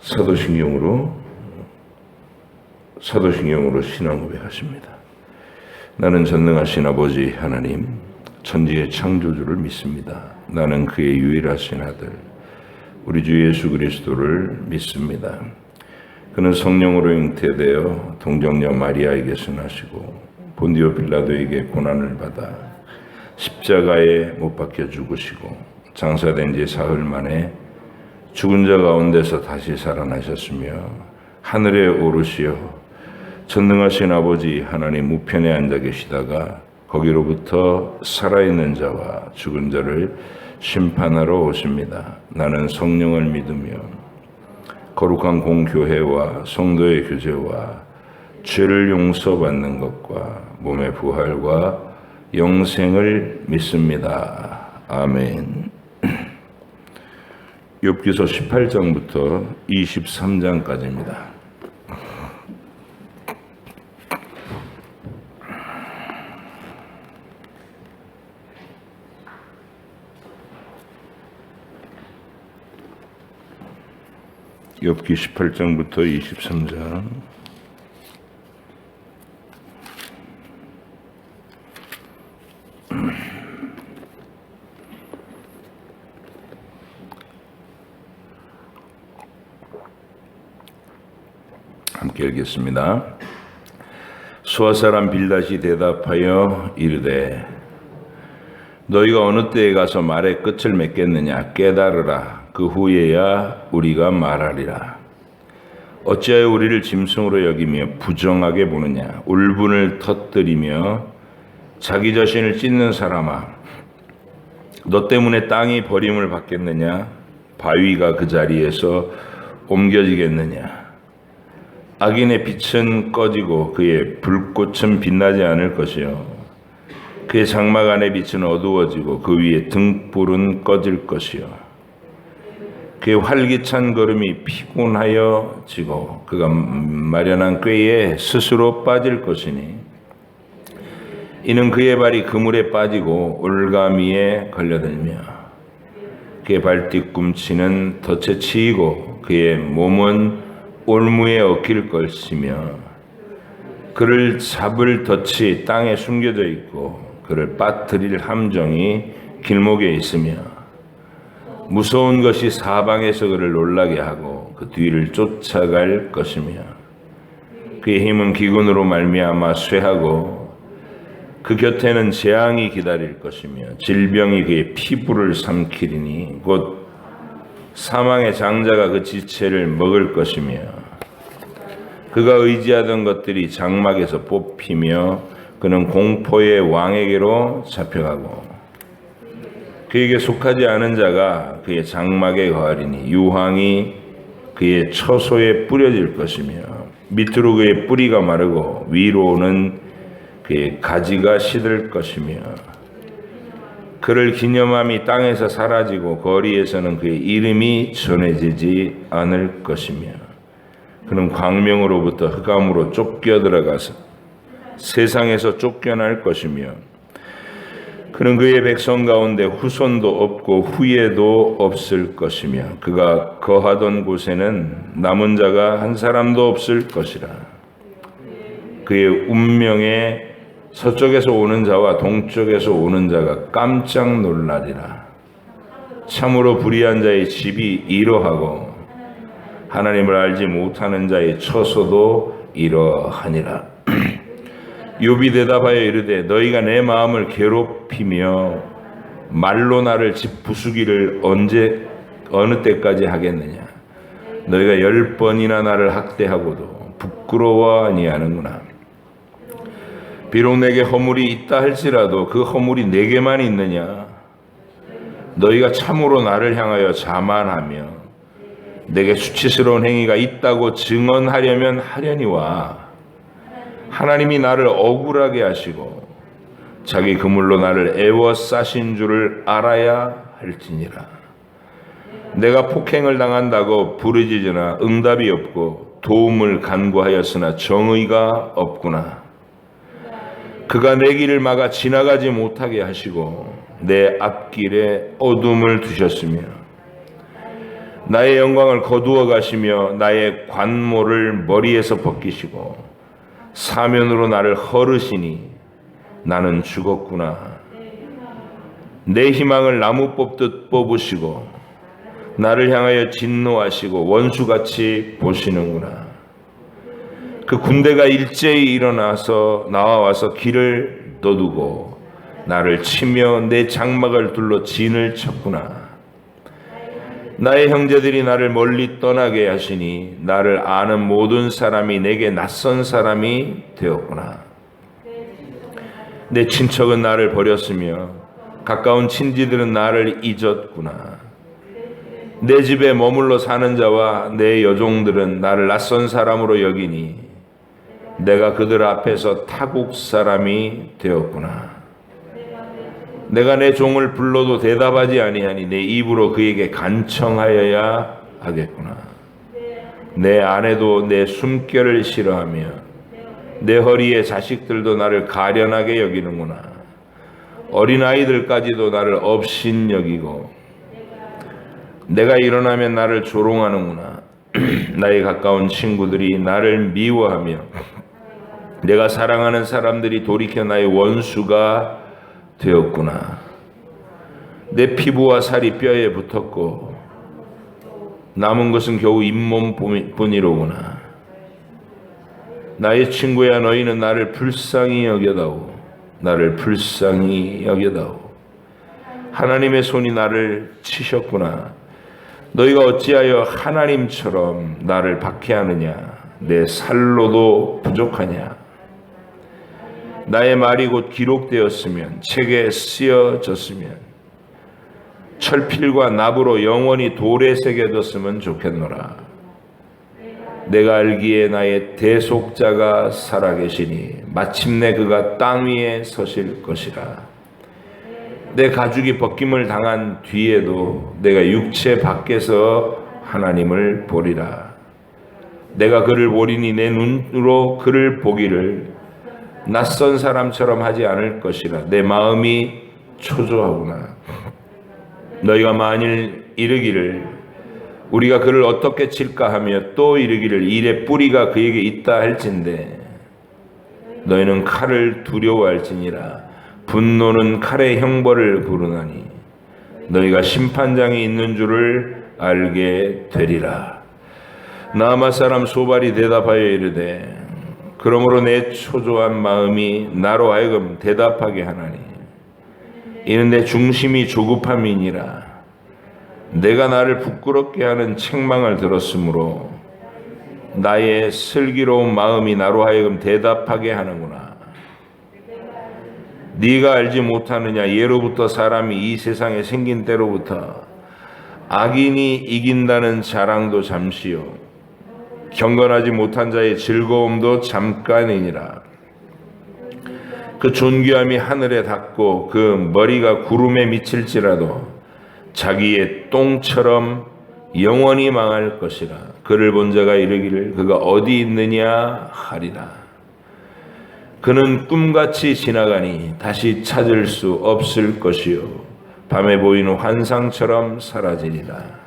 사도신경으로 신앙 고백하십니다. 나는 전능하신 아버지 하나님, 천지의 창조주를 믿습니다. 나는 그의 유일하신 아들, 우리 주 예수 그리스도를 믿습니다. 그는 성령으로 잉태되어 동정녀 마리아에게서 나시고 본디오 빌라도에게 고난을 받아 십자가에 못 박혀 죽으시고 장사된 지 사흘 만에 죽은 자 가운데서 다시 살아나셨으며 하늘에 오르시어 전능하신 아버지 하나님 우편에 앉아 계시다가 거기로부터 살아있는 자와 죽은 자를 심판하러 오십니다. 나는 성령을 믿으며 거룩한 공교회와 성도의 교제와 죄를 용서받는 것과 몸의 부활과 영생을 믿습니다. 아멘. 욥기서 18장부터 23장까지입니다. 욥기 18장부터 23장. 함께 읽겠습니다. 수아 사람 빌닷이 대답하여 이르되 너희가 어느 때에 가서 말의 끝을 맺겠느냐 깨달으라. 그 후에야 우리가 말하리라. 어찌하여 우리를 짐승으로 여기며 부정하게 보느냐. 울분을 터뜨리며 자기 자신을 찢는 사람아, 너 때문에 땅이 버림을 받겠느냐. 바위가 그 자리에서 옮겨지겠느냐. 악인의 빛은 꺼지고 그의 불꽃은 빛나지 않을 것이요 그의 장막 안의 빛은 어두워지고 그 위에 등불은 꺼질 것이요 그의 활기찬 걸음이 피곤하여지고 그가 마련한 꾀에 스스로 빠질 것이니 이는 그의 발이 그물에 빠지고 올가미에 걸려들며 그의 발뒤꿈치는 덫에 치이고 그의 몸은 올무에 얽힐 것이며 그를 잡을 덫이 땅에 숨겨져 있고 그를 빠뜨릴 함정이 길목에 있으며 무서운 것이 사방에서 그를 놀라게 하고 그 뒤를 쫓아갈 것이며 그의 힘은 기근으로 말미암아 쇠하고 그 곁에는 재앙이 기다릴 것이며 질병이 그의 피부를 삼키리니 곧 사망의 장자가 그 지체를 먹을 것이며 그가 의지하던 것들이 장막에서 뽑히며 그는 공포의 왕에게로 잡혀가고 그에게 속하지 않은 자가 그의 장막에 거하리니 유황이 그의 처소에 뿌려질 것이며 밑으로 그의 뿌리가 마르고 위로는 그의 가지가 시들 것이며 그를 기념함이 땅에서 사라지고 거리에서는 그의 이름이 전해지지 않을 것이며 그는 광명으로부터 흑암으로 쫓겨 들어가서 세상에서 쫓겨날 것이며 그는 그의 백성 가운데 후손도 없고 후예도 없을 것이며 그가 거하던 곳에는 남은 자가 한 사람도 없을 것이라. 그의 운명에 서쪽에서 오는 자와 동쪽에서 오는 자가 깜짝 놀라리라. 참으로 불의한 자의 집이 이러하고 하나님을 알지 못하는 자의 처소도 이러하니라. 욥이 대답하여 이르되 너희가 내 마음을 괴롭히며 말로 나를 부수기를 어느 때까지 하겠느냐. 너희가 10번이나 나를 학대하고도 부끄러워 아니하는구나. 비록 내게 허물이 있다 할지라도 그 허물이 내게만 있느냐. 너희가 참으로 나를 향하여 자만하며 내게 수치스러운 행위가 있다고 증언하려면 하려니와 하나님이 나를 억울하게 하시고 자기 그물로 나를 애워싸신 줄을 알아야 할지니라. 내가 폭행을 당한다고 부르짖으나 응답이 없고 도움을 간구하였으나 정의가 없구나. 그가 내 길을 막아 지나가지 못하게 하시고 내 앞길에 어둠을 두셨으며 나의 영광을 거두어 가시며 나의 관모를 머리에서 벗기시고 사면으로 나를 헐으시니 나는 죽었구나. 내 희망을 나무 뽑듯 뽑으시고 나를 향하여 진노하시고 원수같이 보시는구나. 그 군대가 일제히 일어나서 나와 와서 길을 너두고 나를 치며 내 장막을 둘러 진을 쳤구나. 나의 형제들이 나를 멀리 떠나게 하시니 나를 아는 모든 사람이 내게 낯선 사람이 되었구나. 내 친척은 나를 버렸으며 가까운 친지들은 나를 잊었구나. 내 집에 머물러 사는 자와 내 여종들은 나를 낯선 사람으로 여기니 내가 그들 앞에서 타국 사람이 되었구나. 내가 내 종을 불러도 대답하지 아니하니 내 입으로 그에게 간청하여야 하겠구나. 내 아내도 내 숨결을 싫어하며 내 허리의 자식들도 나를 가련하게 여기는구나. 어린아이들까지도 나를 업신여기고 내가 일어나면 나를 조롱하는구나. 나의 가까운 친구들이 나를 미워하며 내가 사랑하는 사람들이 돌이켜 나의 원수가 되었구나. 내 피부와 살이 뼈에 붙었고 남은 것은 겨우 잇몸뿐이로구나. 나의 친구야, 너희는 나를 불쌍히 여겨다오. 나를 불쌍히 여겨다오. 하나님의 손이 나를 치셨구나. 너희가 어찌하여 하나님처럼 나를 박해하느냐. 내 살로도 부족하냐. 나의 말이 곧 기록되었으면, 책에 쓰여졌으면 철필과 납으로 영원히 돌에 새겨졌으면 좋겠노라. 내가 알기에 나의 대속자가 살아계시니 마침내 그가 땅 위에 서실 것이라. 내 가죽이 벗김을 당한 뒤에도 내가 육체 밖에서 하나님을 보리라. 내가 그를 보리니 내 눈으로 그를 보기를 낯선 사람처럼 하지 않을 것이라. 내 마음이 초조하구나. 너희가 만일 이르기를 우리가 그를 어떻게 칠까 하며 또 이르기를 일의 뿌리가 그에게 있다 할진대 너희는 칼을 두려워할지니라. 분노는 칼의 형벌을 부르나니 너희가 심판장이 있는 줄을 알게 되리라. 나아마 사람 소발이 대답하여 이르되 그러므로 내 초조한 마음이 나로 하여금 대답하게 하나니 이는 내 중심이 조급함이니라. 내가 나를 부끄럽게 하는 책망을 들었으므로 나의 슬기로운 마음이 나로 하여금 대답하게 하는구나. 네가 알지 못하느냐. 예로부터 사람이 이 세상에 생긴 때로부터 악인이 이긴다는 자랑도 잠시요 경건하지 못한 자의 즐거움도 잠깐이니라. 그 존귀함이 하늘에 닿고 그 머리가 구름에 미칠지라도 자기의 똥처럼 영원히 망할 것이라. 그를 본 자가 이르기를 그가 어디 있느냐 하리라. 그는 꿈같이 지나가니 다시 찾을 수 없을 것이요 밤에 보이는 환상처럼 사라지리라.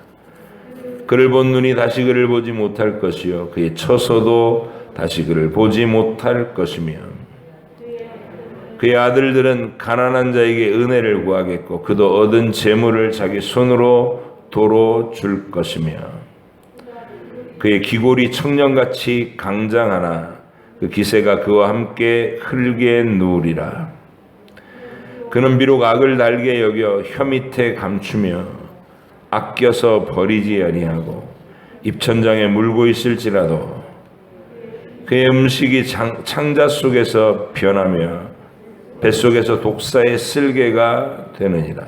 그를 본 눈이 다시 그를 보지 못할 것이요 그의 처소도 다시 그를 보지 못할 것이며 그의 아들들은 가난한 자에게 은혜를 구하겠고 그도 얻은 재물을 자기 손으로 도로 줄 것이며 그의 기골이 청년같이 강장하나 그 기세가 그와 함께 흙에 누우리라. 그는 비록 악을 달게 여겨 혀 밑에 감추며 아껴서 버리지 아니하고 입천장에 물고 있을지라도 그의 음식이 창자 속에서 변하며 뱃속에서 독사의 쓸개가 되느니라.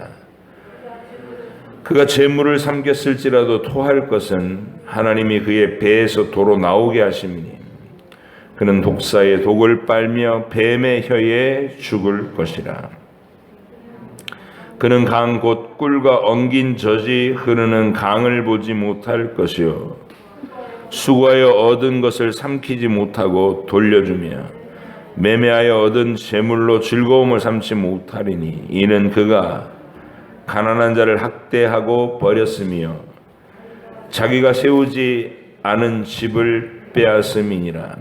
그가 재물을 삼켰을지라도 토할 것은 하나님이 그의 배에서 도로 나오게 하심이니 그는 독사의 독을 빨며 뱀의 혀에 죽을 것이라. 그는 강 곧 꿀과 엉긴 젖이 흐르는 강을 보지 못할 것이요 수고하여 얻은 것을 삼키지 못하고 돌려주며 매매하여 얻은 재물로 즐거움을 삼지 못하리니 이는 그가 가난한 자를 학대하고 버렸으며 자기가 세우지 않은 집을 빼앗음이니라.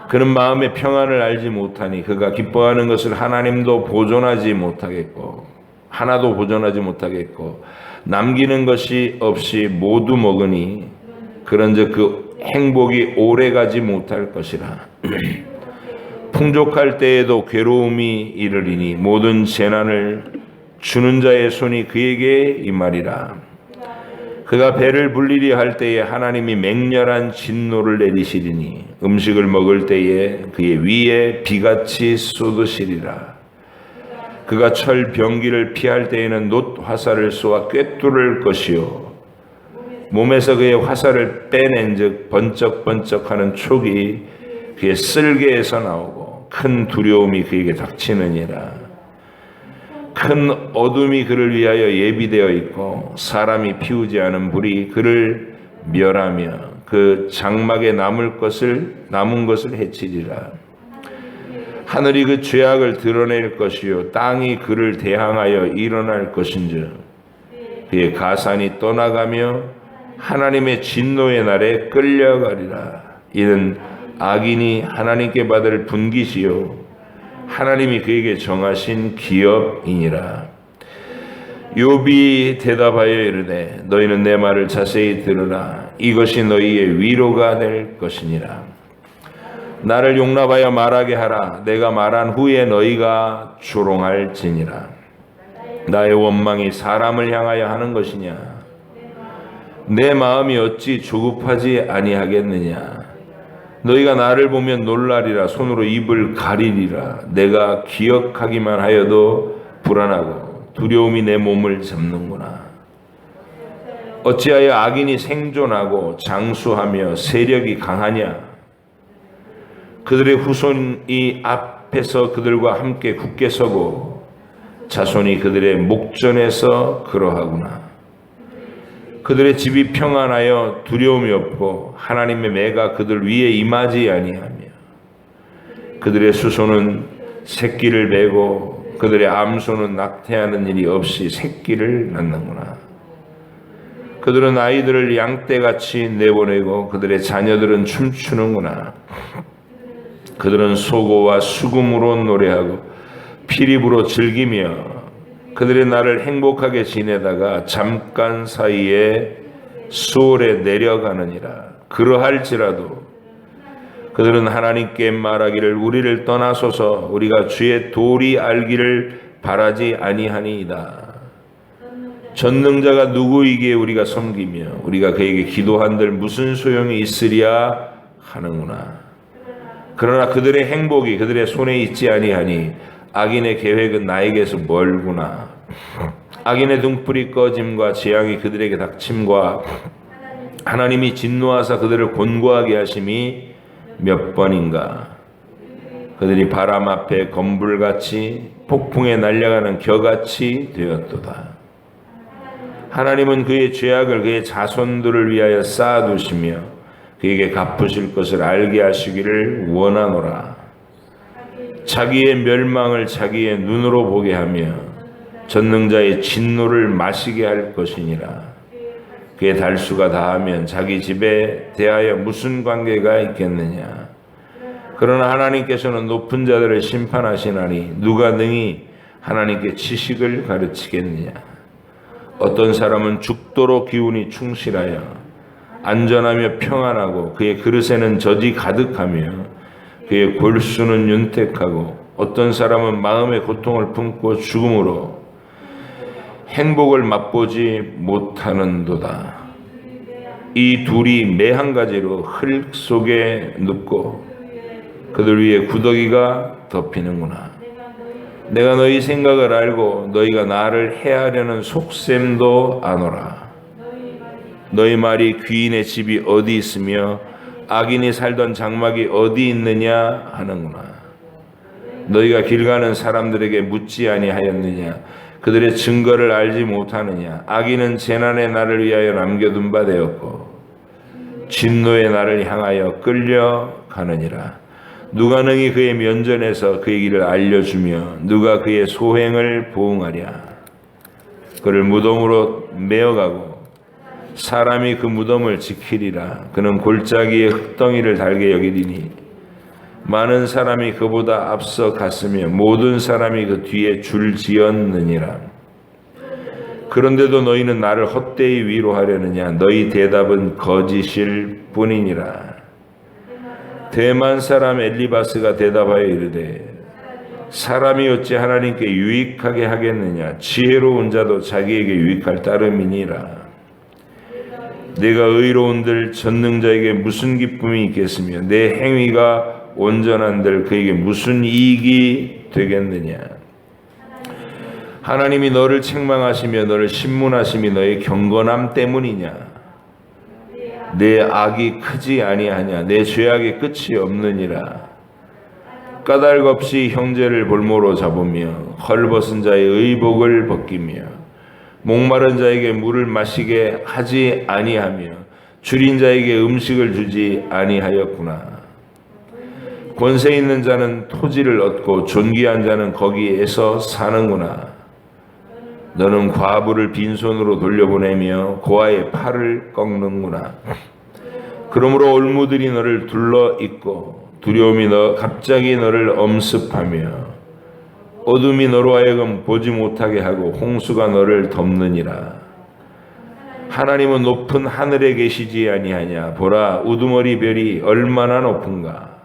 그는 마음의 평안을 알지 못하니 그가 기뻐하는 것을 하나님도 보존하지 못하겠고 하나도 보존하지 못하겠고 남기는 것이 없이 모두 먹으니 그런즉 그 행복이 오래가지 못할 것이라. 풍족할 때에도 괴로움이 이르리니 모든 재난을 주는 자의 손이 그에게 임하리라. 그가 배를 불리리 할 때에 하나님이 맹렬한 진노를 내리시리니 음식을 먹을 때에 그의 위에 비같이 쏟으시리라. 그가 철 병기를 피할 때에는 놋 화살을 쏘아 꿰뚫을 것이요 몸에서 그의 화살을 빼낸즉 번쩍번쩍하는 촉이 그의 쓸개에서 나오고 큰 두려움이 그에게 닥치느니라. 큰 어둠이 그를 위하여 예비되어 있고 사람이 피우지 않은 불이 그를 멸하며 그 장막에 남은 것을 해치리라. 하늘이 그 죄악을 드러낼 것이요 땅이 그를 대항하여 일어날 것인즉 그의 가산이 떠나가며 하나님의 진노의 날에 끌려가리라. 이는 악인이 하나님께 받을 분깃이요 하나님이 그에게 정하신 기업이니라. 욥이 대답하여 이르되 너희는 내 말을 자세히 들으라. 이것이 너희의 위로가 될 것이니라. 나를 용납하여 말하게 하라. 내가 말한 후에 너희가 조롱할지니라. 나의 원망이 사람을 향하여 하는 것이냐? 내 마음이 어찌 조급하지 아니하겠느냐? 너희가 나를 보면 놀라리라. 손으로 입을 가리리라. 내가 기억하기만 하여도 불안하고 두려움이 내 몸을 잡는구나. 어찌하여 악인이 생존하고 장수하며 세력이 강하냐? 그들의 후손이 앞에서 그들과 함께 굳게 서고 자손이 그들의 목전에서 그러하구나. 그들의 집이 평안하여 두려움이 없고 하나님의 매가 그들 위에 임하지 아니하며 그들의 수소는 새끼를 베고 그들의 암소는 낙태하는 일이 없이 새끼를 낳는구나. 그들은 아이들을 양떼같이 내보내고 그들의 자녀들은 춤추는구나. 그들은 소고와 수금으로 노래하고 피립으로 즐기며 그들의 날을 행복하게 지내다가 잠깐 사이에 수월에 내려가느니라. 그러할지라도 그들은 하나님께 말하기를 우리를 떠나소서 우리가 주의 도리 알기를 바라지 아니하니이다. 전능자가 누구이기에 우리가 섬기며 우리가 그에게 기도한들 무슨 소용이 있으랴 하는구나. 그러나 그들의 행복이 그들의 손에 있지 아니하니 악인의 계획은 나에게서 멀구나. 악인의 등불이 꺼짐과 재앙이 그들에게 닥침과 하나님이 진노하사 그들을 곤고하게 하심이 몇 번인가. 그들이 바람 앞에 검불같이 폭풍에 날려가는 겨같이 되었도다. 하나님은 그의 죄악을 그의 자손들을 위하여 쌓아두시며 그에게 갚으실 것을 알게 하시기를 원하노라. 자기의 멸망을 자기의 눈으로 보게 하며 전능자의 진노를 마시게 할 것이니라. 그의 달수가 다하면 자기 집에 대하여 무슨 관계가 있겠느냐. 그러나 하나님께서는 높은 자들을 심판하시나니 누가 능히 하나님께 지식을 가르치겠느냐. 어떤 사람은 죽도록 기운이 충실하여 안전하며 평안하고 그의 그릇에는 젖이 가득하며 그의 골수는 윤택하고 어떤 사람은 마음의 고통을 품고 죽음으로 행복을 맛보지 못하는도다. 이 둘이 매 한 가지로 흙 속에 눕고 그들 위에 구더기가 덮이는구나. 내가 너희 생각을 알고 너희가 나를 해하려는 속셈도 아노라. 너희 말이 귀인의 집이 어디 있으며 악인이 살던 장막이 어디 있느냐 하는구나. 너희가 길 가는 사람들에게 묻지 아니하였느냐. 그들의 증거를 알지 못하느냐. 악인은 재난의 날을 위하여 남겨둔 바 되었고 진노의 날을 향하여 끌려가느니라. 누가 능히 그의 면전에서 그의 길을 알려주며 누가 그의 소행을 보응하랴. 그를 무덤으로 메어가고 사람이 그 무덤을 지키리라. 그는 골짜기에 흙덩이를 달게 여기리니 많은 사람이 그보다 앞서 갔으며 모든 사람이 그 뒤에 줄지었느니라. 그런데도 너희는 나를 헛되이 위로하려느냐? 너희 대답은 거짓일 뿐이니라. 대만 사람 엘리바스가 대답하여 이르되 사람이 어찌 하나님께 유익하게 하겠느냐? 지혜로운 자도 자기에게 유익할 따름이니라. 내가 의로운들 전능자에게 무슨 기쁨이 있겠으며 내 행위가 온전한들 그에게 무슨 이익이 되겠느냐? 하나님이 너를 책망하시며 너를 신문하심이 너의 경건함 때문이냐? 내 악이 크지 아니하냐? 내 죄악의 끝이 없느니라. 까닭 없이 형제를 볼모로 잡으며 헐벗은 자의 의복을 벗기며 목마른 자에게 물을 마시게 하지 아니하며 줄인 자에게 음식을 주지 아니하였구나. 권세 있는 자는 토지를 얻고 존귀한 자는 거기에서 사는구나. 너는 과부를 빈손으로 돌려보내며 고아의 팔을 꺾는구나. 그러므로 올무들이 너를 둘러있고 두려움이 갑자기 너를 엄습하며 어둠이 너로 하여금 보지 못하게 하고 홍수가 너를 덮느니라. 하나님은 높은 하늘에 계시지 아니하냐? 보라, 우두머리 별이 얼마나 높은가?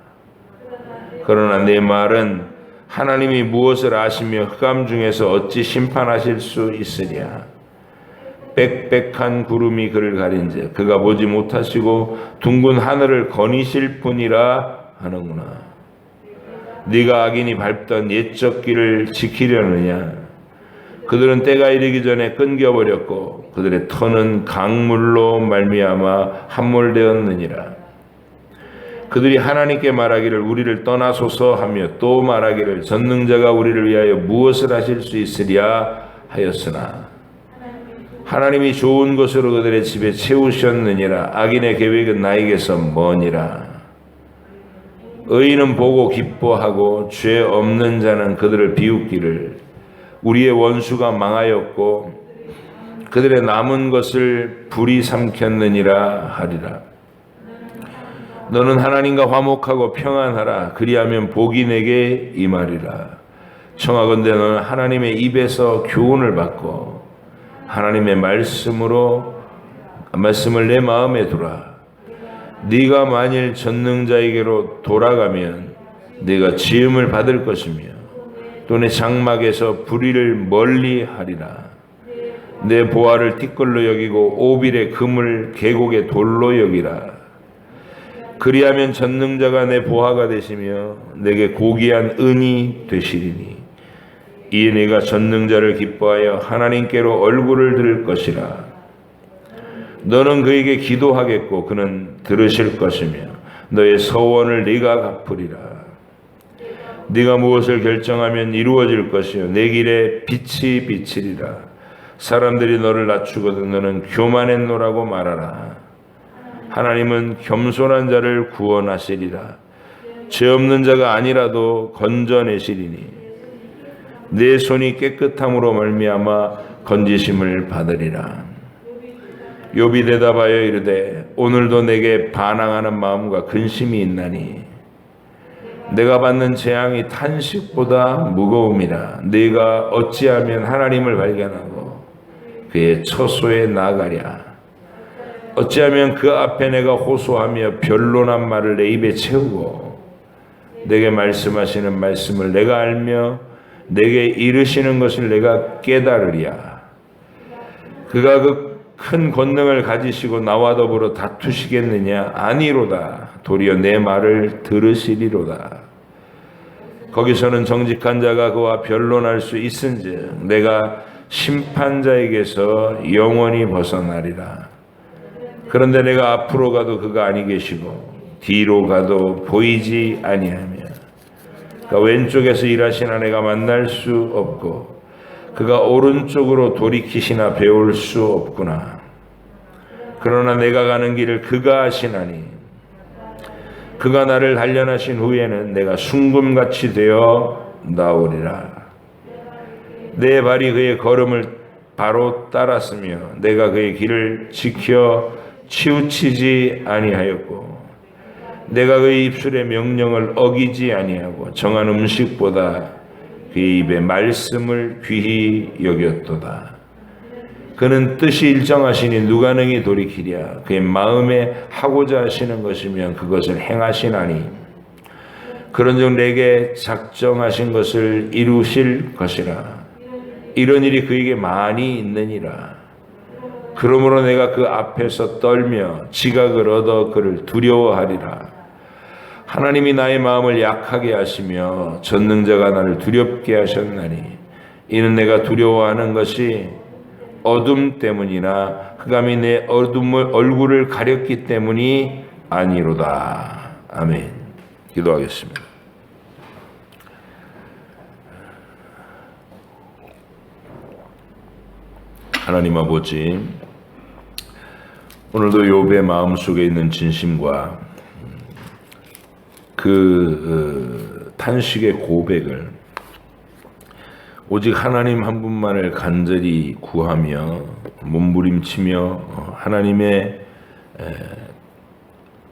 그러나 내 말은 하나님이 무엇을 아시며 흑암 중에서 어찌 심판하실 수 있으랴? 빽빽한 구름이 그를 가린즉 그가 보지 못하시고 둥근 하늘을 거니실 뿐이라 하는구나. 네가 악인이 밟던 옛적 길을 지키려느냐? 그들은 때가 이르기 전에 끊겨버렸고 그들의 터는 강물로 말미암아 함몰되었느니라. 그들이 하나님께 말하기를 우리를 떠나소서 하며 또 말하기를 전능자가 우리를 위하여 무엇을 하실 수 있으랴 하였으나 하나님이 좋은 것으로 그들의 집에 채우셨느니라. 악인의 계획은 나에게서 머니라. 의인은 보고 기뻐하고 죄 없는 자는 그들을 비웃기를 우리의 원수가 망하였고 그들의 남은 것을 불이 삼켰느니라 하리라. 너는 하나님과 화목하고 평안하라. 그리하면 복이 내게 임하리라. 청하건대 너는 하나님의 입에서 교훈을 받고 하나님의 말씀을 내 마음에 두라. 네가 만일 전능자에게로 돌아가면 네가 지음을 받을 것이며 또 내 장막에서 불의를 멀리 하리라. 내 보화를 띠끌로 여기고 오빌의 금을 계곡의 돌로 여기라. 그리하면 전능자가 내 보화가 되시며 내게 고귀한 은이 되시리니 이에 내가 전능자를 기뻐하여 하나님께로 얼굴을 들 것이라. 너는 그에게 기도하겠고 그는 들으실 것이며 너의 서원을 네가 갚으리라. 네가 무엇을 결정하면 이루어질 것이요 내 길에 빛이 비치리라. 사람들이 너를 낮추거든 너는 교만했노라고 말하라. 하나님은 겸손한 자를 구원하시리라. 죄 없는 자가 아니라도 건져내시리니 내 손이 깨끗함으로 말미암아 건지심을 받으리라. 욥이 대답하여 이르되 오늘도 내게 반항하는 마음과 근심이 있나니 내가 받는 재앙이 탄식보다 무거움이라. 네가 어찌하면 하나님을 발견하고 그의 처소에 나아가랴. 어찌하면 그 앞에 내가 호소하며 변론한 말을 내 입에 채우고 내게 말씀하시는 말씀을 내가 알며 내게 이르시는 것을 내가 깨달으랴. 그가 그 큰 권능을 가지시고 나와 더불어 다투시겠느냐? 아니로다. 도리어 내 말을 들으시리로다. 거기서는 정직한 자가 그와 변론할 수 있은즉 내가 심판자에게서 영원히 벗어나리라. 그런데 내가 앞으로 가도 그가 아니 계시고 뒤로 가도 보이지 아니하며 그가 왼쪽에서 일하시나 내가 만날 수 없고 그가 오른쪽으로 돌이키시나 배울 수 없구나. 그러나 내가 가는 길을 그가 아시나니 그가 나를 단련하신 후에는 내가 순금같이 되어 나오리라. 내 발이 그의 걸음을 바로 따랐으며 내가 그의 길을 지켜 치우치지 아니하였고 내가 그의 입술의 명령을 어기지 아니하고 정한 음식보다 그의 입의 말씀을 귀히 여겼도다. 그는 뜻이 일정하시니 누가 능히 돌이키랴. 그의 마음에 하고자 하시는 것이면 그것을 행하시나니 그런즉 내게 작정하신 것을 이루실 것이라. 이런 일이 그에게 많이 있느니라. 그러므로 내가 그 앞에서 떨며 지각을 얻어 그를 두려워하리라. 하나님이 나의 마음을 약하게 하시며 전능자가 나를 두렵게 하셨나니 이는 내가 두려워하는 것이 어둠 때문이나 흑암이 내 얼굴을 가렸기 때문이 아니로다. 아멘. 기도하겠습니다. 하나님 아버지, 오늘도 욥의 마음속에 있는 진심과 그 탄식의 고백을 오직 하나님 한 분만을 간절히 구하며 몸부림치며 하나님의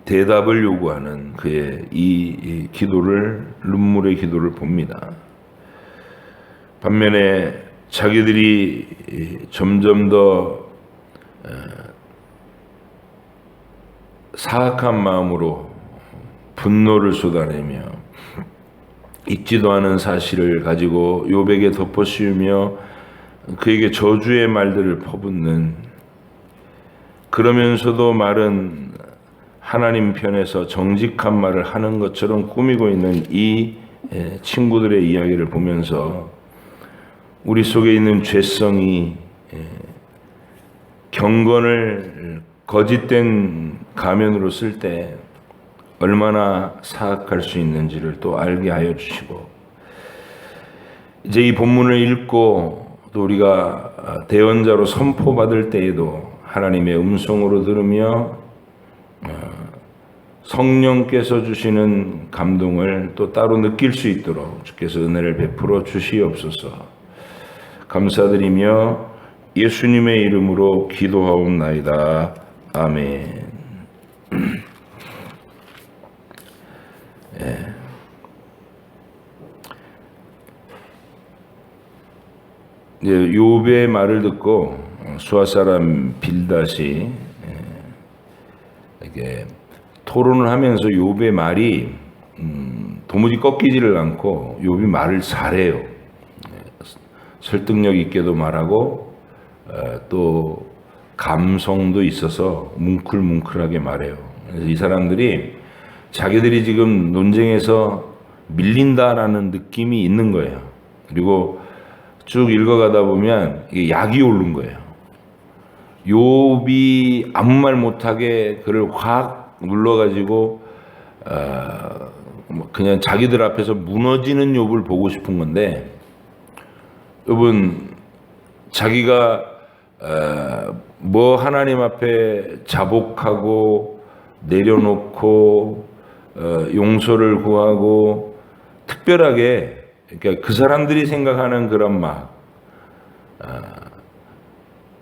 대답을 요구하는 그의 이 기도를, 눈물의 기도를 봅니다. 반면에 자기들이 점점 더 사악한 마음으로 분노를 쏟아내며 잊지도 않은 사실을 가지고 욥에게 덮어씌우며 그에게 저주의 말들을 퍼붓는, 그러면서도 말은 하나님 편에서 정직한 말을 하는 것처럼 꾸미고 있는 이 친구들의 이야기를 보면서 우리 속에 있는 죄성이 경건을 거짓된 가면으로 쓸 때 얼마나 사악할 수 있는지를 또 알게 하여 주시고, 이제 이 본문을 읽고 또 우리가 대언자로 선포받을 때에도 하나님의 음성으로 들으며 성령께서 주시는 감동을 또 따로 느낄 수 있도록 주께서 은혜를 베풀어 주시옵소서. 감사드리며 예수님의 이름으로 기도하옵나이다. 아멘. 이제 욥의 말을 듣고 수아 사람 빌닷이 이렇게 토론을 하면서 욥의 말이 도무지 꺾이지를 않고 욥이 말을 잘해요. 설득력 있게도 말하고 또 감성도 있어서 뭉클뭉클하게 말해요. 그래서 이 사람들이 자기들이 지금 논쟁에서 밀린다라는 느낌이 있는 거예요. 그리고 쭉 읽어가다 보면 이게 약이 오른 거예요. 욥이 아무 말 못하게 그를 확 눌러가지고 그냥 자기들 앞에서 무너지는 욥을 보고 싶은 건데, 욥은 자기가 뭐 하나님 앞에 자복하고 내려놓고 용서를 구하고 특별하게, 그러니까 그 사람들이 생각하는 그런 막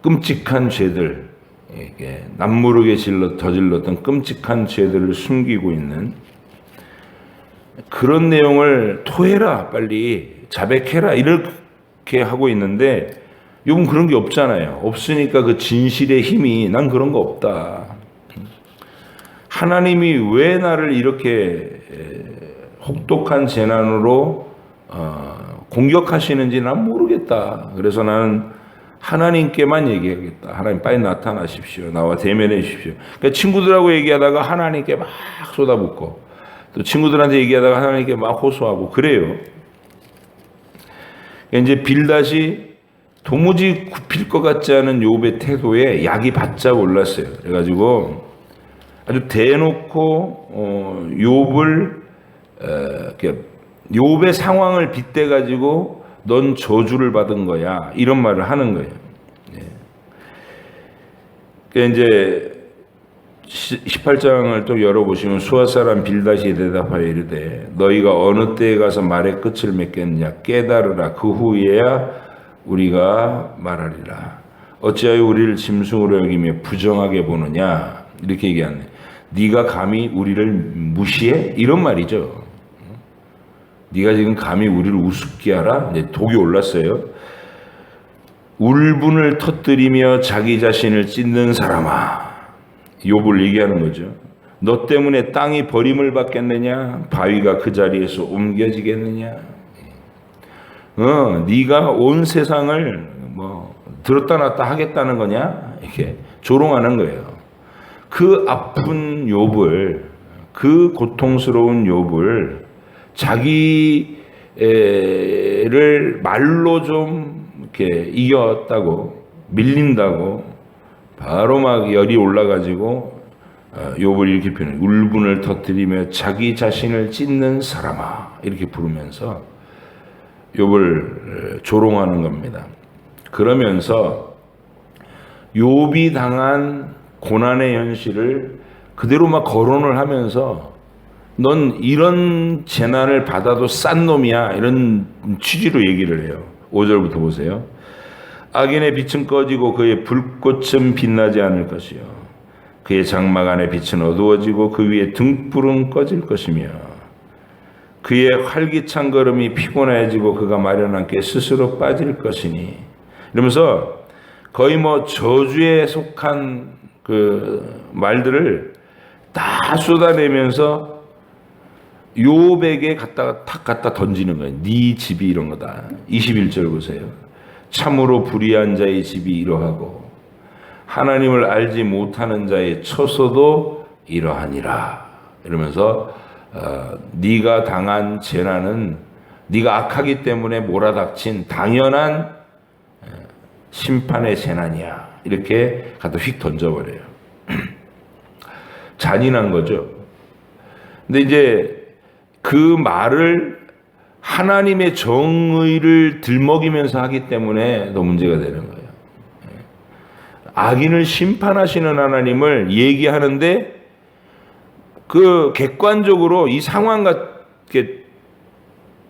끔찍한 죄들, 남모르게 저질렀던 끔찍한 죄들을 숨기고 있는 그런 내용을 토해라, 빨리 자백해라, 이렇게 하고 있는데 욥은 그런 게 없잖아요. 없으니까 그 진실의 힘이, 난 그런 거 없다, 하나님이 왜 나를 이렇게 혹독한 재난으로 공격하시는지 난 모르겠다. 그래서 나는 하나님께만 얘기하겠다. 하나님 빨리 나타나십시오. 나와 대면해 주십시오. 그러니까 친구들하고 얘기하다가 하나님께 막 쏟아붓고, 또 친구들한테 얘기하다가 하나님께 막 호소하고 그래요. 그러니까 이제 빌닷이 도무지 굽힐 것 같지 않은 욥의 태도에 약이 바짝 올랐어요. 그래가지고 아주 대놓고 욥의 상황을 빗대 가지고 넌 저주를 받은 거야, 이런 말을 하는 거예요. 그러니까 이제 18장을 또 열어보시면 수아 사람 빌닷이 대답하여 이르되 너희가 어느 때에 가서 말의 끝을 맺겠느냐, 깨달으라. 그 후에야 우리가 말하리라. 어찌하여 우리를 짐승으로 여기며 부정하게 보느냐 이렇게 얘기하네. 네가 감히 우리를 무시해? 이런 말이죠. 네가 지금 감히 우리를 우습게 하라? 이제 독이 올랐어요. 울분을 터뜨리며 자기 자신을 찢는 사람아. 욥을 얘기하는 거죠. 너 때문에 땅이 버림을 받겠느냐? 바위가 그 자리에서 옮겨지겠느냐? 네가 온 세상을 들었다 놨다 하겠다는 거냐? 이렇게 조롱하는 거예요. 그 아픈 욥을, 그 고통스러운 욥을 자기를 말로 좀 이렇게 이겼다고, 밀린다고 바로 막 열이 올라가지고 욥을 이렇게 표현해요. 울분을 터뜨리며 자기 자신을 찢는 사람아 이렇게 부르면서 욥을 조롱하는 겁니다. 그러면서 욥이 당한 고난의 현실을 그대로 막 거론을 하면서 넌 이런 재난을 받아도 싼 놈이야 이런 취지로 얘기를 해요. 5절부터 보세요. 악인의 빛은 꺼지고 그의 불꽃은 빛나지 않을 것이요 그의 장막 안의 빛은 어두워지고 그 위에 등불은 꺼질 것이며 그의 활기찬 걸음이 피곤해지고 그가 마련한 게 스스로 빠질 것이니 이러면서 거의 저주에 속한 그 말들을 다 쏟아내면서 욥에게 갖다 던지는 거예요. 네 집이 이런 거다. 21절 보세요. 참으로 불의한 자의 집이 이러하고 하나님을 알지 못하는 자의 처소도 이러하니라. 이러면서 네가 당한 재난은 네가 악하기 때문에 몰아닥친 당연한 심판의 재난이야. 이렇게 갖다 휙 던져버려요. 잔인한 거죠. 근데 이제 그 말을 하나님의 정의를 들먹이면서 하기 때문에 더 문제가 되는 거예요. 악인을 심판하시는 하나님을 얘기하는데 그 객관적으로 이 상황과 이렇게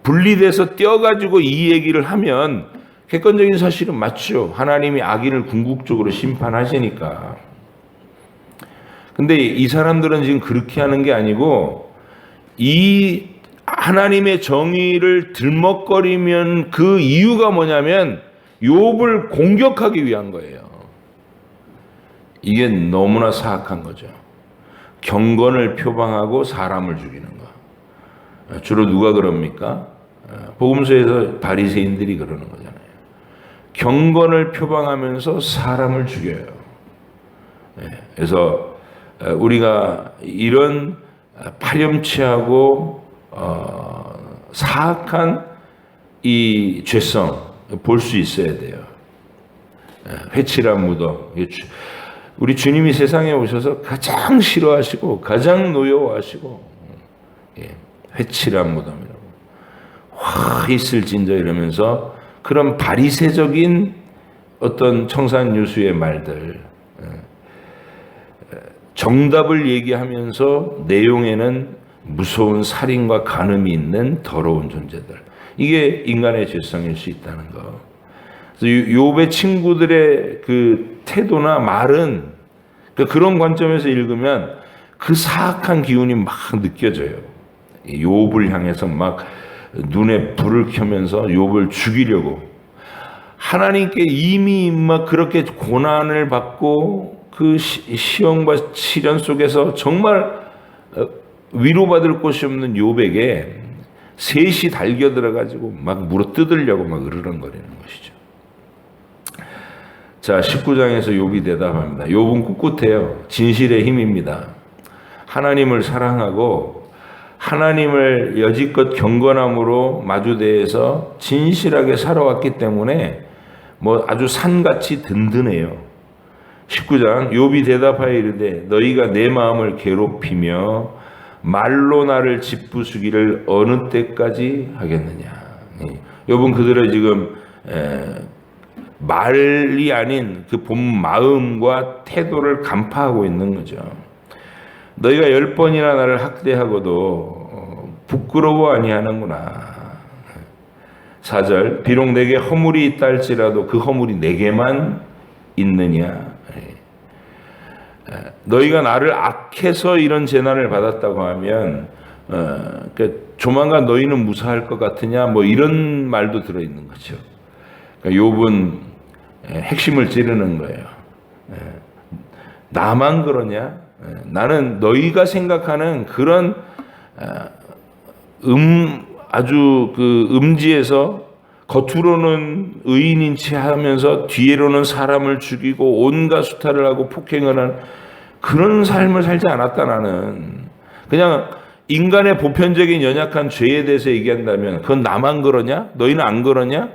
분리돼서 떼어가지고 이 얘기를 하면 객관적인 사실은 맞죠. 하나님이 악인을 궁극적으로 심판하시니까. 근데 이 사람들은 지금 그렇게 하는 게 아니고 이 하나님의 정의를 들먹거리면 그 이유가 뭐냐면 욥을 공격하기 위한 거예요. 이게 너무나 사악한 거죠. 경건을 표방하고 사람을 죽이는 거. 주로 누가 그럽니까? 복음서에서 바리새인들이 그러는 거잖아요. 경건을 표방하면서 사람을 죽여요. 그래서 우리가 이런 파렴치하고 사악한 이 죄성 볼 수 있어야 돼요. 회칠한 무덤. 우리 주님이 세상에 오셔서 가장 싫어하시고 가장 노여워하시고 회칠한 무덤이라고 화 있을진저 이러면서 그런 바리새적인 어떤 청산유수의 말들 정답을 얘기하면서 내용에는 무서운 살인과 간음이 있는 더러운 존재들. 이게 인간의 죄성일 수 있다는 거. 그래서 욥의 친구들의 그 태도나 말은 그런 관점에서 읽으면 그 사악한 기운이 막 느껴져요. 욥을 향해서 막 눈에 불을 켜면서 욥을 죽이려고 하나님께 이미 막 그렇게 고난을 받고 그 시험과 시련 속에서 정말 위로받을 곳이 없는 욥에게 셋이 달겨들어가지고 막 물어 뜯으려고 막 으르렁거리는 것이죠. 자, 19장에서 욥이 대답합니다. 욥은 꿋꿋해요. 진실의 힘입니다. 하나님을 사랑하고 하나님을 여지껏 경건함으로 마주대해서 진실하게 살아왔기 때문에 아주 산같이 든든해요. 19장 욥이 대답하여 이르되 너희가 내 마음을 괴롭히며 말로 나를 짓부수기를 어느 때까지 하겠느냐. 욥은 그들의 지금 말이 아닌 그 본 마음과 태도를 간파하고 있는 거죠. 너희가 10번이나 나를 학대하고도 부끄러워 아니하는구나. 4절 비록 내게 허물이 있다 할지라도 그 허물이 내게만 있느냐. 너희가 나를 악해서 이런 재난을 받았다고 하면 조만간 너희는 무사할 것 같으냐 뭐 이런 말도 들어있는 거죠. 그러니까 욥은 핵심을 찌르는 거예요. 나만 그러냐? 나는 너희가 생각하는 그런 아주 그 음지에서 겉으로는 의인인 체 하면서 뒤로는 사람을 죽이고 온갖 수탈을 하고 폭행을 하는 그런 삶을 살지 않았다. 나는 그냥 인간의 보편적인 연약한 죄에 대해서 얘기한다면 그건 나만 그러냐? 너희는 안 그러냐?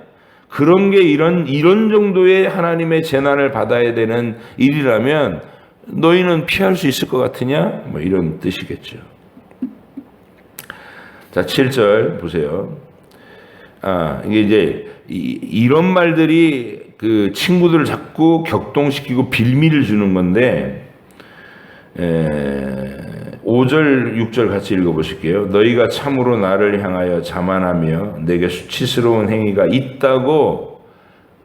그런 게 이런 정도의 하나님의 재난을 받아야 되는 일이라면 너희는 피할 수 있을 것 같으냐? 뭐 이런 뜻이겠죠. 자, 7절 보세요. 이게 이제 이런 말들이 그 친구들을 자꾸 격동시키고 빌미를 주는 건데 5절, 6절 같이 읽어보실게요. 너희가 참으로 나를 향하여 자만하며 내게 수치스러운 행위가 있다고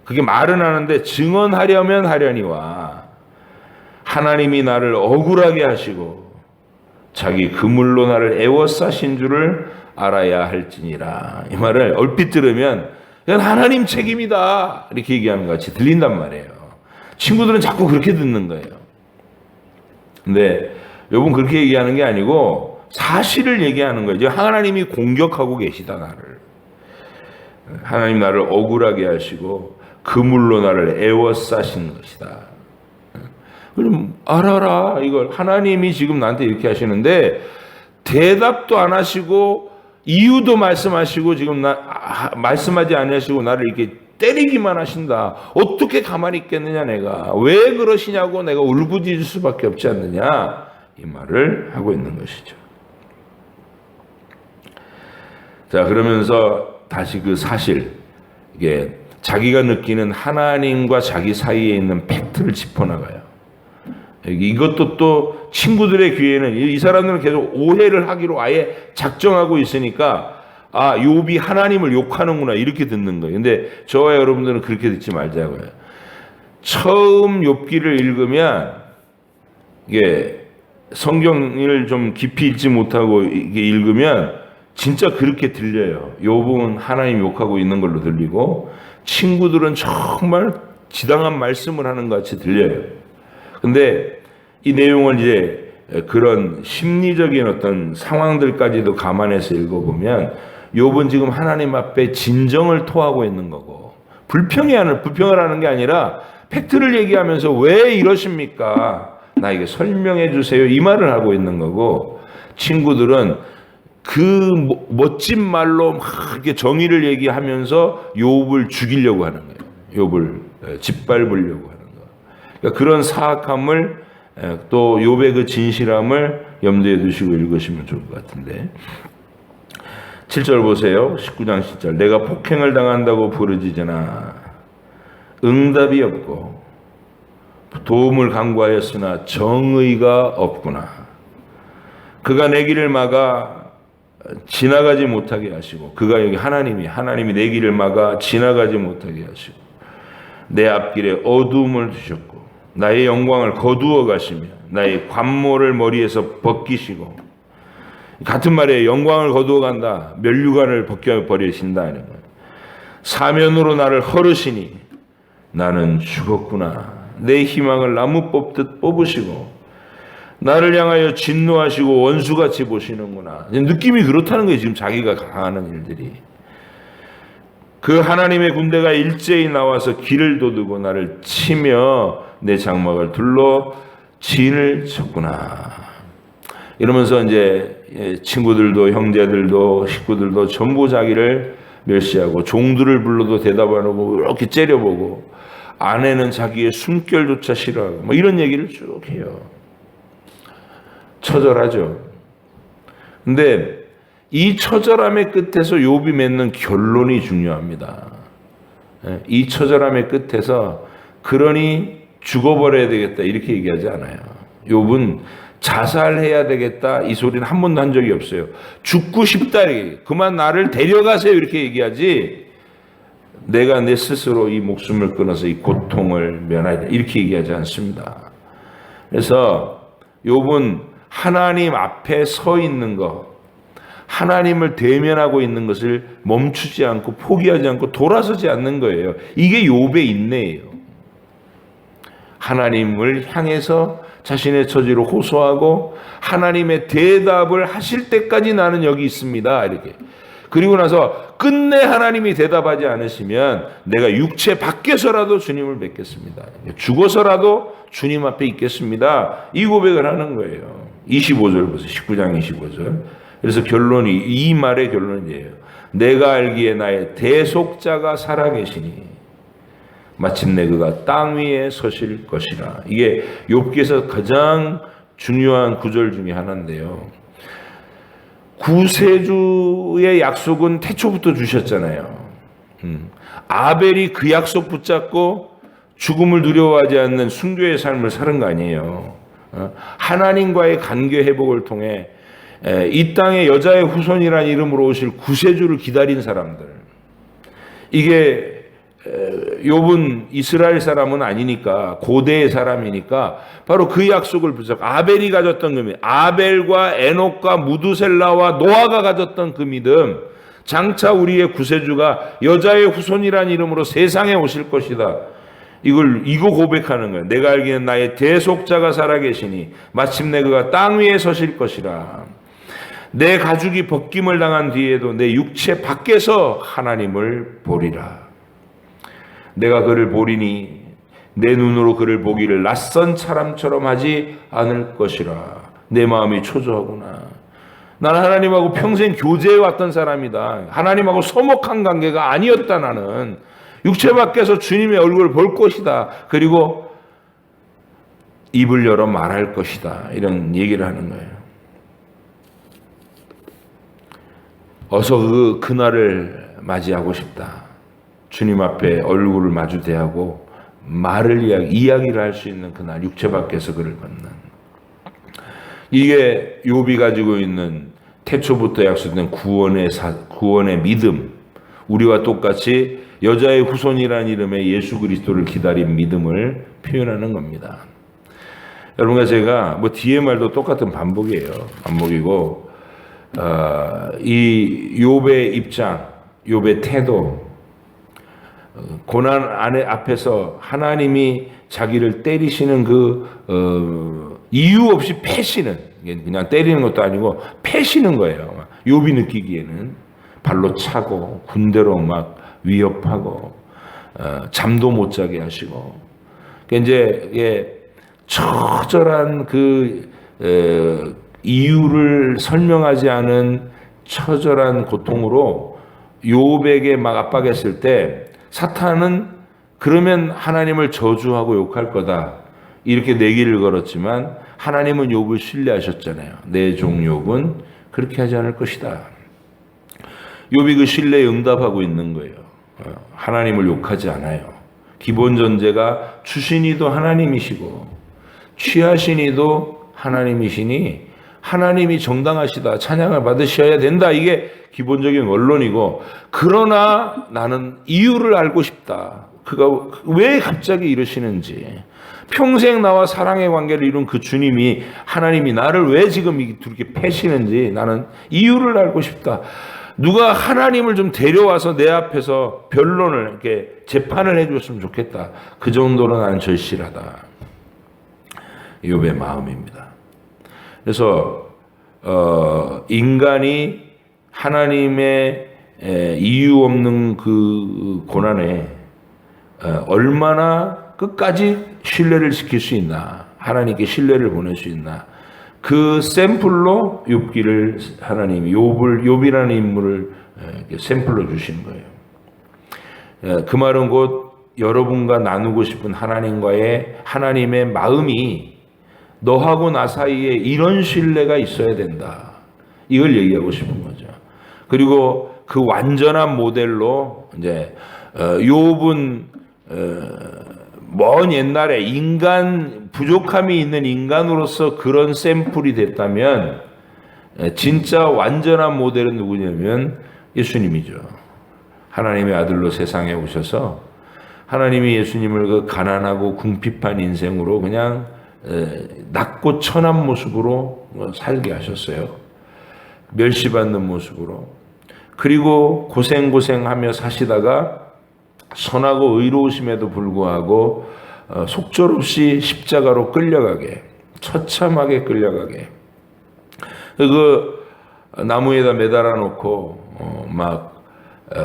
그게 말은 하는데 증언하려면 하려니와 하나님이 나를 억울하게 하시고 자기 그물로 나를 애워싸신 줄을 알아야 할지니라. 이 말을 얼핏 들으면 이건 하나님 책임이다 이렇게 얘기하는 것 같이 들린단 말이에요. 친구들은 자꾸 그렇게 듣는 거예요. 근데 욥은 그렇게 얘기하는 게 아니고 사실을 얘기하는 거예요. 지금 하나님이 공격하고 계시다 나를. 하나님 나를 억울하게 하시고 그물로 나를 애워싸신 것이다. 그럼 알아라. 이걸 하나님이 지금 나한테 이렇게 하시는데 대답도 안 하시고 이유도 말씀하시고 지금 말씀하지 아니하시고 나를 이렇게 때리기만 하신다. 어떻게 가만히 있겠느냐 내가. 왜 그러시냐고 내가 울부짖을 수밖에 없지 않느냐. 이 말을 하고 있는 것이죠. 자, 그러면서 다시 그 사실, 이게 자기가 느끼는 하나님과 자기 사이에 있는 팩트를 짚어나가요. 이것도 또 친구들의 귀에는 이 사람들은 계속 오해를 하기로 아예 작정하고 있으니까 욥이 하나님을 욕하는구나 이렇게 듣는 거예요. 근데 저와 여러분들은 그렇게 듣지 말자고요. 처음 욥기를 읽으면 이게 성경을 좀 깊이 읽지 못하고 이게 읽으면 진짜 그렇게 들려요. 욥은 하나님 욕하고 있는 걸로 들리고 친구들은 정말 지당한 말씀을 하는 것 같이 들려요. 근데 이 내용을 이제 그런 심리적인 어떤 상황들까지도 감안해서 읽어보면 욥은 지금 하나님 앞에 진정을 토하고 있는 거고 불평을 하는 게 아니라 팩트를 얘기하면서 왜 이러십니까? 나에게 설명해 주세요. 이 말을 하고 있는 거고 친구들은 그 멋진 말로 막 이렇게 정의를 얘기하면서 욥을 죽이려고 하는 거예요. 욥을 짓밟으려고 하는 거예요. 그러니까 그런 사악함을 또 욥의 그 진실함을 염두에 두시고 읽으시면 좋을 것 같은데 7절 보세요. 19장 10절 내가 폭행을 당한다고 부르짖으나 응답이 없고 도움을 간구하였으나 정의가 없구나. 그가 내 길을 막아 지나가지 못하게 하시고 그가 여기 하나님이 내 길을 막아 지나가지 못하게 하시고 내 앞길에 어두움을 두셨고 나의 영광을 거두어 가시며 나의 관모를 머리에서 벗기시고 같은 말이에요. 영광을 거두어 간다. 면류관을 벗겨버리신다 하는 거예요. 사면으로 나를 헐으시니 나는 죽었구나. 내 희망을 나무 뽑듯 뽑으시고 나를 향하여 진노하시고 원수같이 보시는구나. 느낌이 그렇다는 거예요. 지금 자기가 당하는 일들이. 그 하나님의 군대가 일제히 나와서 길을 도두고 나를 치며 내 장막을 둘러 진을 쳤구나. 이러면서 이제 친구들도 형제들도 식구들도 전부 자기를 멸시하고 종들을 불러도 대답 안 하고 이렇게 째려보고 아내는 자기의 숨결조차 싫어하고 뭐 이런 얘기를 쭉 해요. 처절하죠. 근데 이 처절함의 끝에서 욥이 맺는 결론이 중요합니다. 이 처절함의 끝에서 그러니 죽어버려야 되겠다 이렇게 얘기하지 않아요. 욥은 자살해야 되겠다 이 소리는 한 번도 한 적이 없어요. 죽고 싶다 그만 나를 데려가세요 이렇게 얘기하지 내가 내 스스로 이 목숨을 끊어서 이 고통을 면하야 돼. 이렇게 얘기하지 않습니다. 그래서 욥은 하나님 앞에 서 있는 것, 하나님을 대면하고 있는 것을 멈추지 않고 포기하지 않고 돌아서지 않는 거예요. 이게 욥의 인내예요. 하나님을 향해서 자신의 처지를 호소하고 하나님의 대답을 하실 때까지 나는 여기 있습니다. 이렇게. 그리고 나서 끝내 하나님이 대답하지 않으시면 내가 육체 밖에서라도 주님을 뵙겠습니다. 죽어서라도 주님 앞에 있겠습니다. 이 고백을 하는 거예요. 25절 보세요. 19장 25절. 그래서 결론이, 이 말의 결론이에요. 내가 알기에 나의 대속자가 살아계시니 마침내 그가 땅 위에 서실 것이라. 이게 욥기에서 가장 중요한 구절 중에 하나인데요. 구세주의 약속은 태초부터 주셨잖아요. 아벨이 그 약속 붙잡고 죽음을 두려워하지 않는 순교의 삶을 사는 거 아니에요. 하나님과의 관계 회복을 통해 이 땅에 여자의 후손이라는 이름으로 오실 구세주를 기다린 사람들. 이게 욥은 이스라엘 사람은 아니니까, 고대의 사람이니까 바로 그 약속을 붙잡고 아벨이 가졌던 그 믿음, 아벨과 에녹과 무두셀라와 노아가 가졌던 그 믿음, 장차 우리의 구세주가 여자의 후손이라는 이름으로 세상에 오실 것이다. 이거 고백하는 거예요. 내가 알기는 나의 대속자가 살아계시니 마침내 그가 땅 위에 서실 것이라. 내 가죽이 벗김을 당한 뒤에도 내 육체 밖에서 하나님을 보리라. 내가 그를 보리니 내 눈으로 그를 보기를 낯선 사람처럼 하지 않을 것이라. 내 마음이 초조하구나. 나는 하나님하고 평생 교제해 왔던 사람이다. 하나님하고 서먹한 관계가 아니었다. 나는 육체 밖에서 주님의 얼굴을 볼 것이다. 그리고 입을 열어 말할 것이다. 이런 얘기를 하는 거예요. 어서 그날을 맞이하고 싶다. 주님 앞에 얼굴을 마주 대하고 이야기를 할 수 있는 그날, 육체 밖에서 그를 만난. 이게 욥이 가지고 있는 태초부터 약속된 구원의 믿음, 우리와 똑같이 여자의 후손이라는 이름의 예수 그리스도를 기다린 믿음을 표현하는 겁니다. 여러분과 제가 뒤에 말도 똑같은 반복이고 이 욥의 입장, 욥의 태도, 고난 앞에서 하나님이 자기를 때리시는 이유 없이 패시는, 그냥 때리는 것도 아니고 패시는 거예요. 욥이 느끼기에는 발로 차고 군대로 막 위협하고 잠도 못 자게 하시고, 이제 처절한 이유를 설명하지 않은 처절한 고통으로 욥에게 막 압박했을 때 사탄은 그러면 하나님을 저주하고 욕할 거다 이렇게 내기를 걸었지만 하나님은 욥을 신뢰하셨잖아요. 내 종 욥은 그렇게 하지 않을 것이다. 욥이 그 신뢰에 응답하고 있는 거예요. 하나님을 욕하지 않아요. 기본 전제가 주신이도 하나님이시고 취하신이도 하나님이시니 하나님이 정당하시다. 찬양을 받으셔야 된다. 이게 기본적인 원론이고, 그러나 나는 이유를 알고 싶다. 그가 왜 갑자기 이러시는지, 평생 나와 사랑의 관계를 이룬 그 주님이, 하나님이 나를 왜 지금 이렇게 패시는지 나는 이유를 알고 싶다. 누가 하나님을 좀 데려와서 내 앞에서 변론을, 이렇게 재판을 해줬으면 좋겠다. 그 정도로 나는 절실하다. 욥의 마음입니다. 그래서 인간이 하나님의 이유 없는 그 고난에 얼마나 끝까지 신뢰를 지킬 수 있나, 하나님께 신뢰를 보낼 수 있나, 그 샘플로 욥기를 하나님이 욥이라는 인물을 샘플로 주신 거예요. 그 말은 곧 여러분과 나누고 싶은 하나님의 마음이 너하고 나 사이에 이런 신뢰가 있어야 된다. 이걸 얘기하고 싶은 거죠. 그리고 그 완전한 모델로 이제 욥은 먼 옛날에 부족함이 있는 인간으로서 그런 샘플이 됐다면 진짜 완전한 모델은 누구냐면 예수님이죠. 하나님의 아들로 세상에 오셔서 하나님이 예수님을 그 가난하고 궁핍한 인생으로 그냥 낮고 천한 모습으로 살게 하셨어요. 멸시받는 모습으로. 그리고 고생하며 사시다가 선하고 의로우심에도 불구하고 속절없이 십자가로 끌려가게, 처참하게 끌려가게. 그 나무에다 매달아 놓고 막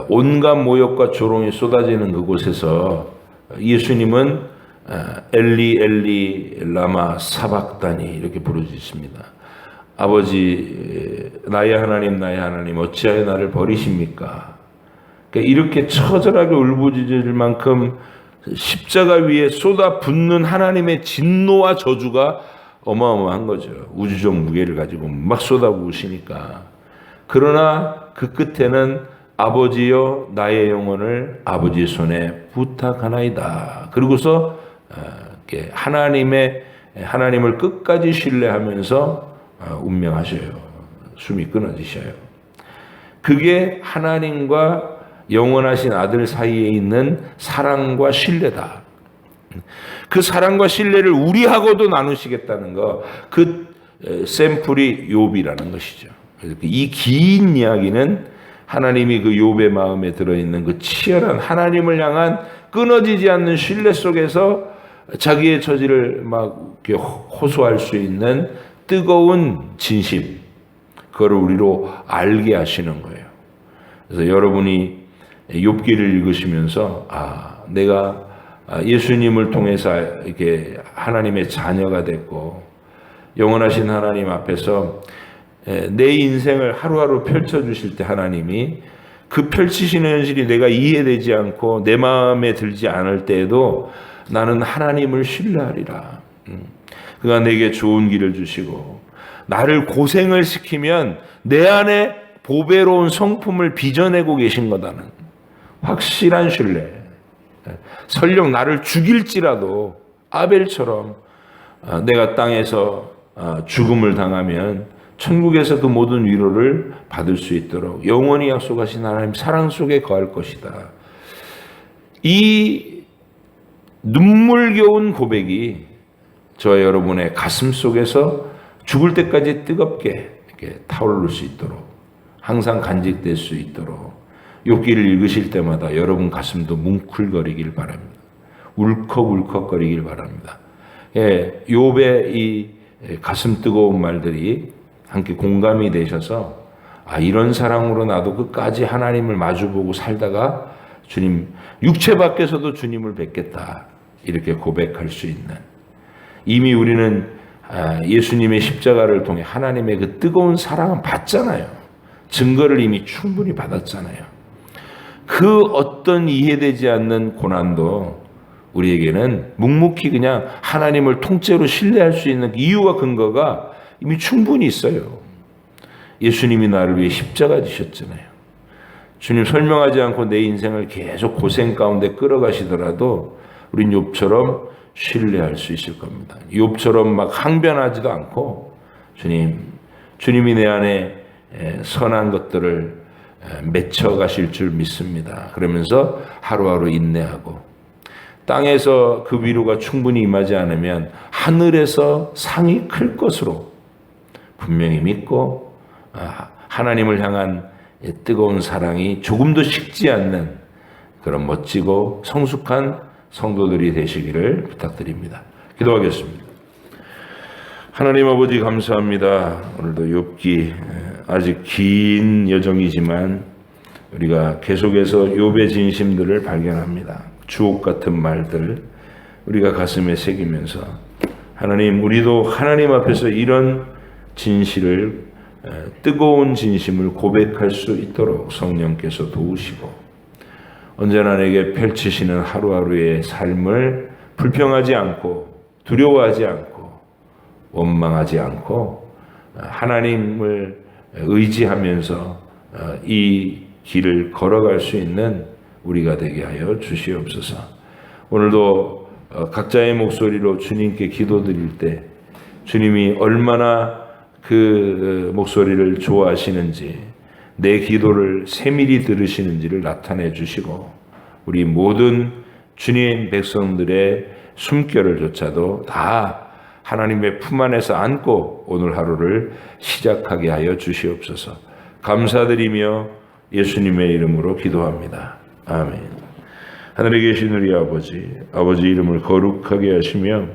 온갖 모욕과 조롱이 쏟아지는 그곳에서 예수님은 엘리 엘리 라마 사박다니 이렇게 부르짖습니다. 아버지 나의 하나님 어찌하여 나를 버리십니까? 그러니까 이렇게 처절하게 울부짖을 만큼 십자가 위에 쏟아붓는 하나님의 진노와 저주가 어마어마한 거죠. 우주적 무게를 가지고 막 쏟아부으시니까. 그러나 그 끝에는 아버지여 나의 영혼을 아버지의 손에 부탁하나이다. 그리고서 하나님을 끝까지 신뢰하면서 운명하셔요. 숨이 끊어지셔요. 그게 하나님과 영원하신 아들 사이에 있는 사랑과 신뢰다. 그 사랑과 신뢰를 우리하고도 나누시겠다는 거, 그 샘플이 욥이라는 것이죠. 이 긴 이야기는 하나님이 그 욥의 마음에 들어있는 그 치열한 하나님을 향한 끊어지지 않는 신뢰 속에서 자기의 처지를 막 이렇게 호소할 수 있는 뜨거운 진심, 그거를 우리로 알게 하시는 거예요. 그래서 여러분이 욥기를 읽으시면서 내가 예수님을 통해서 이렇게 하나님의 자녀가 됐고 영원하신 하나님 앞에서 내 인생을 하루하루 펼쳐주실 때 하나님이 그 펼치시는 현실이 내가 이해되지 않고 내 마음에 들지 않을 때에도 나는 하나님을 신뢰하리라. 그가 내게 좋은 길을 주시고 나를 고생을 시키면 내 안에 보배로운 성품을 빚어내고 계신 거다는 확실한 신뢰. 설령 나를 죽일지라도 아벨처럼 내가 땅에서 죽음을 당하면 천국에서 그 모든 위로를 받을 수 있도록 영원히 약속하신 하나님 사랑 속에 거할 것이다. 이 눈물겨운 고백이 저와 여러분의 가슴 속에서 죽을 때까지 뜨겁게 이렇게 타오를 수 있도록 항상 간직될 수 있도록 욥기를 읽으실 때마다 여러분 가슴도 뭉클거리길 바랍니다. 울컥울컥거리길 바랍니다. 욥의 이 가슴 뜨거운 말들이 함께 공감이 되셔서 이런 사랑으로 나도 끝까지 하나님을 마주보고 살다가 주님 육체 밖에서도 주님을 뵙겠다 이렇게 고백할 수 있는, 이미 우리는 예수님의 십자가를 통해 하나님의 그 뜨거운 사랑은 받잖아요. 증거를 이미 충분히 받았잖아요. 그 어떤 이해되지 않는 고난도 우리에게는 묵묵히 그냥 하나님을 통째로 신뢰할 수 있는 이유와 근거가 이미 충분히 있어요. 예수님이 나를 위해 십자가 지셨잖아요. 주님 설명하지 않고 내 인생을 계속 고생 가운데 끌어가시더라도 우린 욥처럼 신뢰할 수 있을 겁니다. 욥처럼 막 항변하지도 않고 주님이 내 안에 선한 것들을 맺혀가실 줄 믿습니다. 그러면서 하루하루 인내하고 땅에서 그 위로가 충분히 임하지 않으면 하늘에서 상이 클 것으로 분명히 믿고 하나님을 향한 뜨거운 사랑이 조금도 식지 않는 그런 멋지고 성숙한 성도들이 되시기를 부탁드립니다. 기도하겠습니다. 하나님 아버지 감사합니다. 오늘도 욥기 아직 긴 여정이지만 우리가 계속해서 욥의 진심들을 발견합니다. 주옥 같은 말들 우리가 가슴에 새기면서 하나님 우리도 하나님 앞에서 이런 진실을 뜨거운 진심을 고백할 수 있도록 성령께서 도우시고 언제나 내게 펼치시는 하루하루의 삶을 불평하지 않고 두려워하지 않고 원망하지 않고 하나님을 의지하면서 이 길을 걸어갈 수 있는 우리가 되게 하여 주시옵소서. 오늘도 각자의 목소리로 주님께 기도드릴 때 주님이 얼마나 그 목소리를 좋아하시는지 내 기도를 세밀히 들으시는지를 나타내 주시고 우리 모든 주님 백성들의 숨결을조차도 다 하나님의 품 안에서 안고 오늘 하루를 시작하게 하여 주시옵소서. 감사드리며 예수님의 이름으로 기도합니다. 아멘. 하늘에 계신 우리 아버지, 아버지 이름을 거룩하게 하시며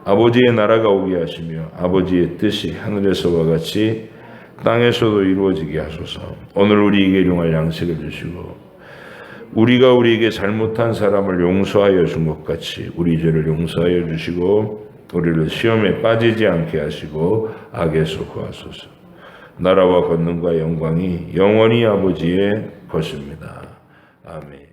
아버지의 나라가 오게 하시며 아버지의 뜻이 하늘에서와 같이 땅에서도 이루어지게 하소서. 오늘 우리에게 일용할 양식을 주시고 우리가 우리에게 잘못한 사람을 용서하여 준 것 같이 우리 죄를 용서하여 주시고 우리를 시험에 빠지지 않게 하시고 악에서 구하소서. 나라와 권능과 영광이 영원히 아버지의 것입니다. 아멘.